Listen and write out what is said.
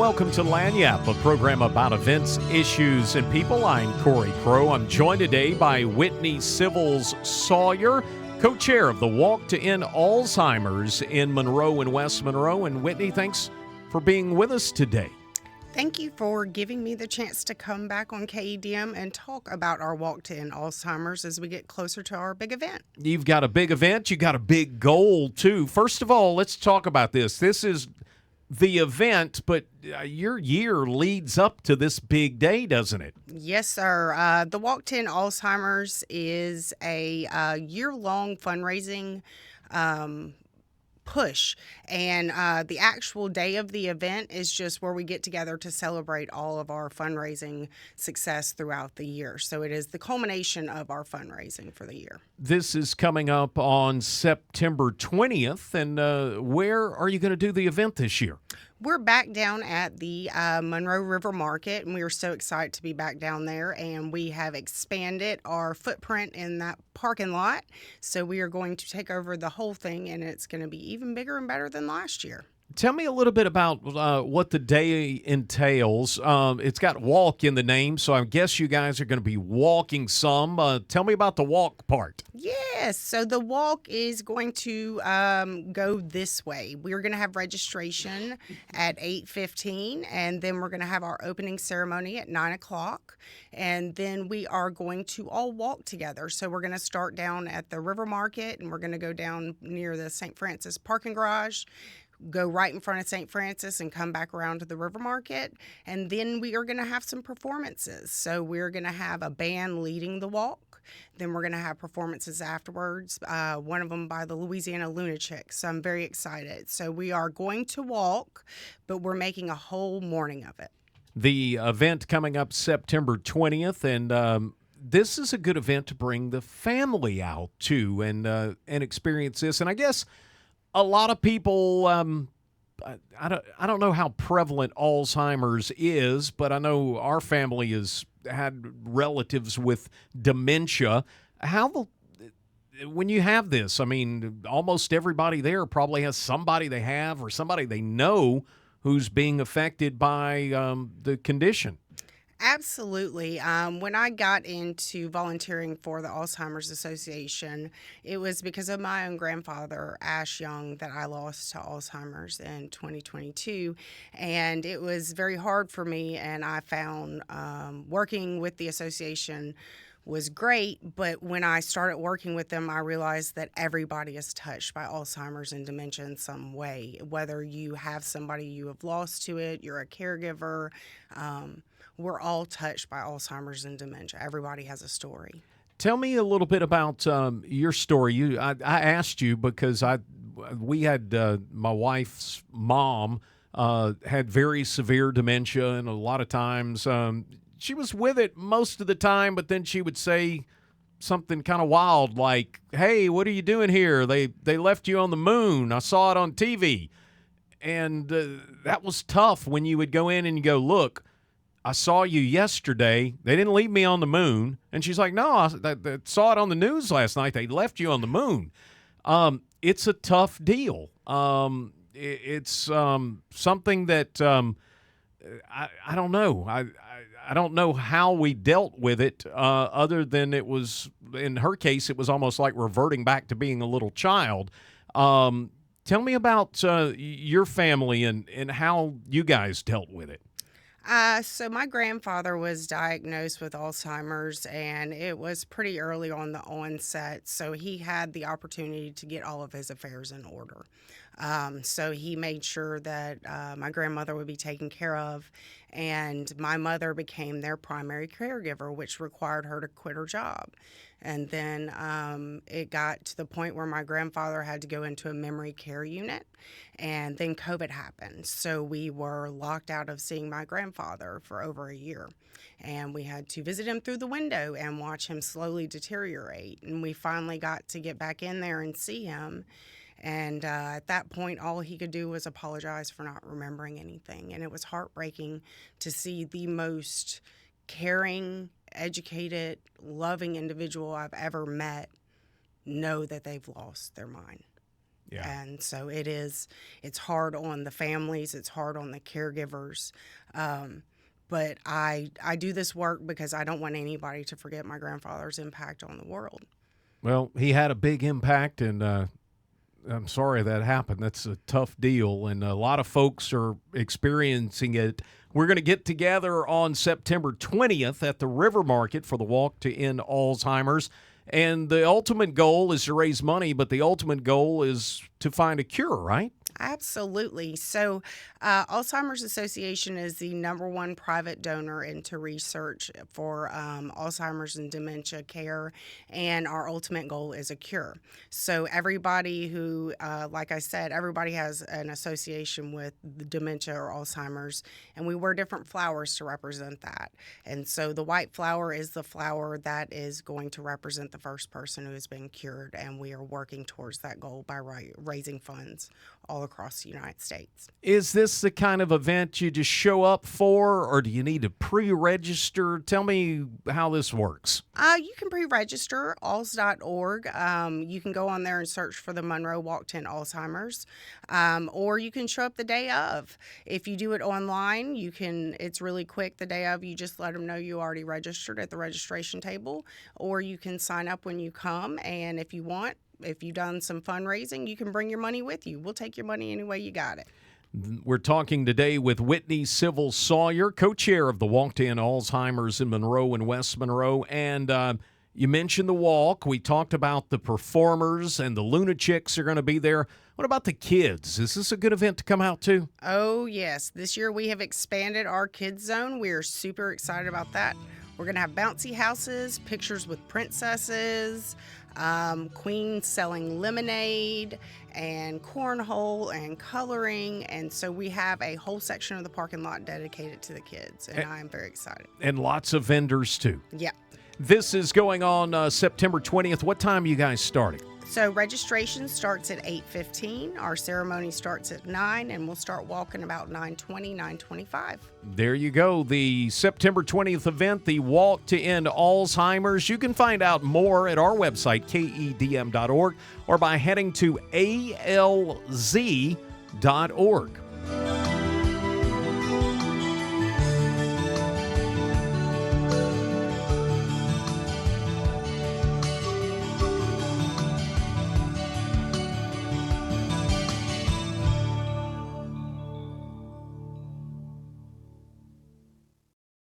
Welcome to Lagniappe, a program about events, issues, and people. I'm Corey Crow. I'm joined today by Whitney Sivils-Sawyer, co-chair of the Walk to End Alzheimer's in Monroe and West Monroe. And Whitney, thanks for being with us today. Thank you for giving me the chance to come back on KEDM and talk about our Walk to End Alzheimer's as we get closer to our big event. You've got a big event. You got a big goal, too. First of all, let's talk about this. This is the event, but your year leads up to this big day, doesn't it? Yes, sir. The Walk to End Alzheimer's is a year-long fundraising push, and the actual day of the event is just where we get together to celebrate all of our fundraising success throughout the year. So it is the culmination of our fundraising for the year. This is coming up on September 20th, and where are you going to do the event this year? We're back down at the Monroe River Market, and we are so excited to be back down there. And we have expanded our footprint in that parking lot. So we are going to take over the whole thing, and it's going to be even bigger and better than last year. Tell me a little bit about what the day entails. It's got walk in the name, so I guess you guys are going to be walking some. Tell me about the walk part. Yes, so the walk is going to go this way. We're going to have registration at 8:15, and then we're going to have our opening ceremony at 9 o'clock, and then we are going to all walk together. So we're going to start down at the River Market, and we're going to go down near the St. Francis parking garage, go right in front of St. Francis and come back around to the River Market. And then we are going to have some performances. So we're going to have a band leading the walk. Then we're going to have performances afterwards, one of them by the Louisiana Lunatics. So I'm very excited. So we are going to walk, but we're making a whole morning of it. The event coming up September 20th, and this is a good event to bring the family out to and experience this. And I guess a lot of people, I don't know how prevalent Alzheimer's is, but I know our family has had relatives with dementia. When you have this, I mean, almost everybody there probably has somebody they have or somebody they know who's being affected by the condition. Absolutely. When I got into volunteering for the Alzheimer's Association, it was because of my own grandfather, Ash Young, that I lost to Alzheimer's in 2022. And it was very hard for me, and I found working with the association was great, but when I started working with them, I realized that everybody is touched by Alzheimer's and dementia in some way, whether you have somebody you have lost to it, you're a caregiver. We're all touched by Alzheimer's and dementia. Everybody has a story. Tell me a little bit about your story. I asked you because we had my wife's mom had very severe dementia, and a lot of times she was with it most of the time, but then she would say something kind of wild like, "Hey, what are you doing here? They left you on the moon. I saw it on TV." And that was tough when you would go in and you go, "Look, I saw you yesterday. They didn't leave me on the moon." And she's like, "No, I saw it on the news last night. They left you on the moon." It's a tough deal. It's something that I don't know. I don't know how we dealt with it other than it was, in her case, it was almost like reverting back to being a little child. Tell me about your family and how you guys dealt with it. So my grandfather was diagnosed with Alzheimer's, and it was pretty early on the onset, so he had the opportunity to get all of his affairs in order. So he made sure that my grandmother would be taken care of, and my mother became their primary caregiver, which required her to quit her job. And then it got to the point where my grandfather had to go into a memory care unit, and then COVID happened. So we were locked out of seeing my grandfather for over a year. And we had to visit him through the window and watch him slowly deteriorate. And we finally got to get back in there and see him. And at that point, all he could do was apologize for not remembering anything. And it was heartbreaking to see the most caring, educated, loving individual I've ever met know that they've lost their mind. Yeah. And so it's hard on the families, it's hard on the caregivers. But I do this work because I don't want anybody to forget my grandfather's impact on the world. Well, he had a big impact, and I'm sorry that happened. That's a tough deal, and a lot of folks are experiencing it. We're going to get together on September 20th at the River Market for the Walk to End Alzheimer's. And the ultimate goal is to raise money, but the ultimate goal is to find a cure, right? Absolutely. So, Alzheimer's Association is the #1 private donor into research for Alzheimer's and dementia care, and our ultimate goal is a cure. So, everybody who, like I said, everybody has an association with the dementia or Alzheimer's, and we wear different flowers to represent that. And so, the white flower is the flower that is going to represent the first person who has been cured, and we are working towards that goal by raising funds all across the United States. Is this the kind of event you just show up for, or do you need to pre-register? Tell me how this works. You can pre-register, alz.org. You can go on there and search for the Monroe Walk to End Alzheimer's, or you can show up the day of. If you do it online, it's really quick. The day of, you just let them know you already registered at the registration table, or you can sign up when you come, and if you've done some fundraising, you can bring your money with you. We'll take your money any way you got it. We're talking today with Whitney Sivils-Sawyer, co-chair of the Walk to End Alzheimer's in Monroe and West Monroe. And you mentioned the walk. We talked about the performers, and the Lunatics are going to be there. What about the kids? Is this a good event to come out to? Oh, yes. This year we have expanded our kids zone. We are super excited about that. We're going to have bouncy houses, pictures with princesses, queens selling lemonade, and cornhole and coloring. And so we have a whole section of the parking lot dedicated to the kids, and I am very excited. And lots of vendors, too. Yeah. This is going on September 20th. What time are you guys starting? So registration starts at 8:15. Our ceremony starts at 9, and we'll start walking about 9:20, 9:25. There you go. The September 20th event, the Walk to End Alzheimer's. You can find out more at our website, KEDM.org, or by heading to ALZ.org.